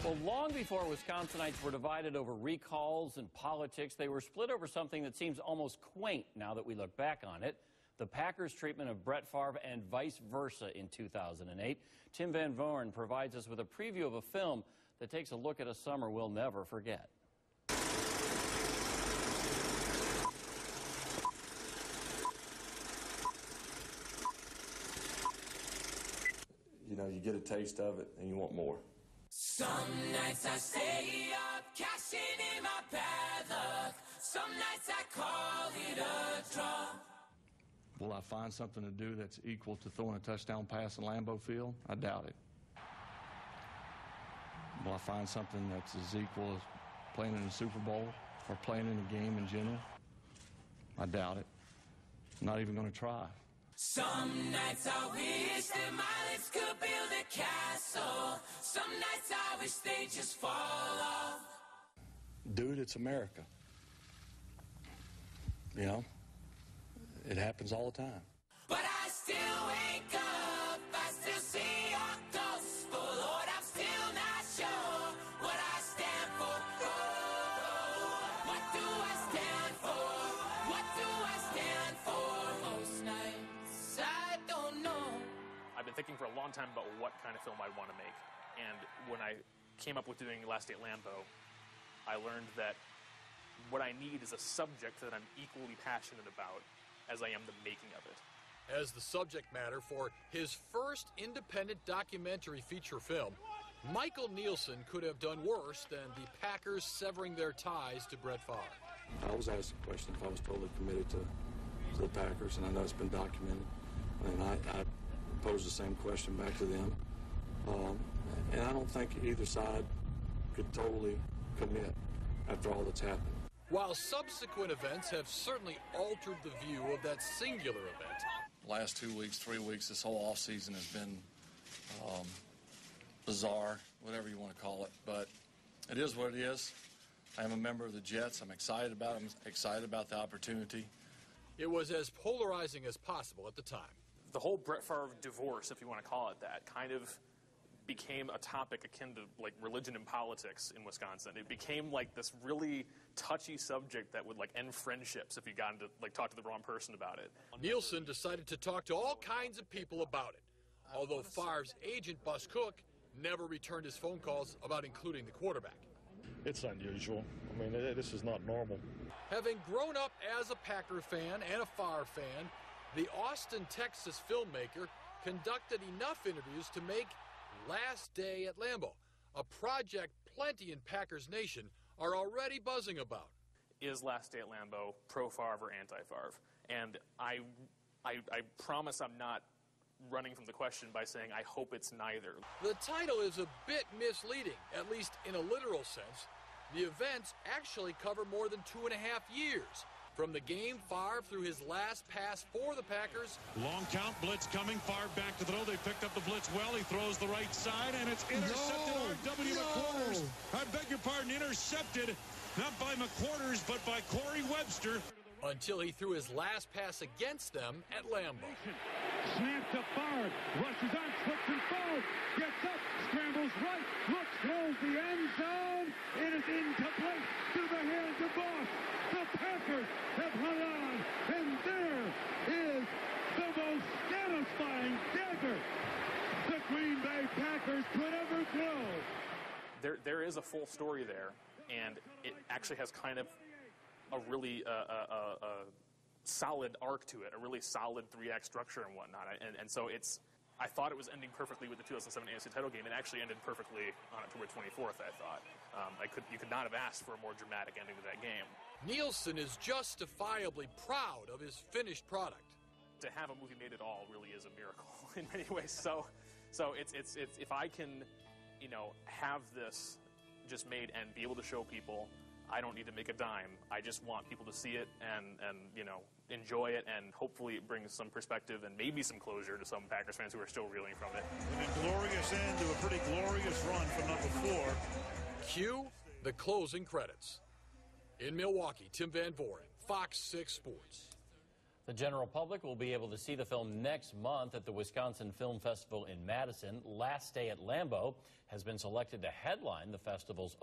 Well, long before Wisconsinites were divided over recalls and politics, they were split over something that seems almost quaint now that we look back on it. The Packers' treatment of Brett Favre and vice versa in 2008. Tim Van Voren provides us with a preview of a film that takes a look at a summer we'll never forget. You know, you get a taste of it and you want more. Some nights I stay up, cashing in my bad luck. Some nights I call it a draw. Will I find something to do that's equal to throwing a touchdown pass in Lambeau Field? I doubt it. Will I find something that's as equal as playing in the Super Bowl or playing in a game in general? I doubt it. I'm not even going to try. Some nights I wish that my lips could build a castle. Some nights I wish they'd just fall off. Dude, it's America. You know, it happens all the time. But I still wake up, I still see your ghost. Oh Lord, I'm still not sure what I stand for. Oh, what do I stand for? What do I stand for? Most nights I don't know. I've been thinking for a long time about what kind of film I want to make. And when I came up with doing Last Day at Lambeau, I learned that what I need is a subject that I'm equally passionate about as I am the making of it. As the subject matter for his first independent documentary feature film, Michael Nielsen could have done worse than the Packers severing their ties to Brett Favre. I was asked the question if I was totally committed to the Packers, and I know it's been documented. And I posed the same question back to them. And I don't think either side could totally commit after all that's happened. While subsequent events have certainly altered the view of that singular event. Last 2 weeks, 3 weeks, this whole offseason has been bizarre, whatever you want to call it. But it is what it is. I am a member of the Jets. I'm excited about it. I'm excited about the opportunity. It was as polarizing as possible at the time. The whole Brett Favre divorce, if you want to call it that, kind of became a topic akin to like religion and politics in Wisconsin. It became like this really touchy subject that would like end friendships if you got into like talk to the wrong person about it. Nielsen decided to talk to all kinds of people about it, although Favre's agent, Bus Cook, never returned his phone calls about including the quarterback. It's unusual. I mean, this is not normal. Having grown up as a Packer fan and a Favre fan, the Austin, Texas filmmaker conducted enough interviews to make Last Day at Lambeau, a project plenty in Packers Nation are already buzzing about. Is Last Day at Lambeau pro-Favre or anti-Favre? And I promise I'm not running from the question by saying I hope it's neither. The title is a bit misleading, at least in a literal sense. The events actually cover more than 2.5 years. From the game, Favre threw his last pass for the Packers. Long count, blitz coming, Favre back to throw. They picked up the blitz well. He throws the right side, and it's intercepted. R.W. McQuarters. I beg your pardon, intercepted, not by McQuarters, but by Corey Webster. Until he threw his last pass against them at Lambeau. Snap to Favre, rushes on, slips and falls, gets up, scrambles right, looks, throws the end zone. It is incomplete to the hands of Boss. The Packers have hung on, and there is the most satisfying dagger the Green Bay Packers could ever throw. There is a full story there, and it actually has kind of a really solid arc to it, a really solid 3-act structure and whatnot. And so I thought it was ending perfectly with the 2007 AFC title game. It actually ended perfectly on October 24th, I thought. You could not have asked for a more dramatic ending to that game. Nielsen is justifiably proud of his finished product. To have a movie made at all really is a miracle in many ways. So it's if I can, you know, have this just made and be able to show people, I don't need to make a dime. I just want people to see it and you know, enjoy it, and hopefully it brings some perspective and maybe some closure to some Packers fans who are still reeling from it. And a glorious end to a pretty glorious run for number 4. Cue the closing credits. In Milwaukee, Tim Van Voren, Fox 6 Sports. The general public will be able to see the film next month at the Wisconsin Film Festival in Madison. Last Day at Lambeau has been selected to headline the festival's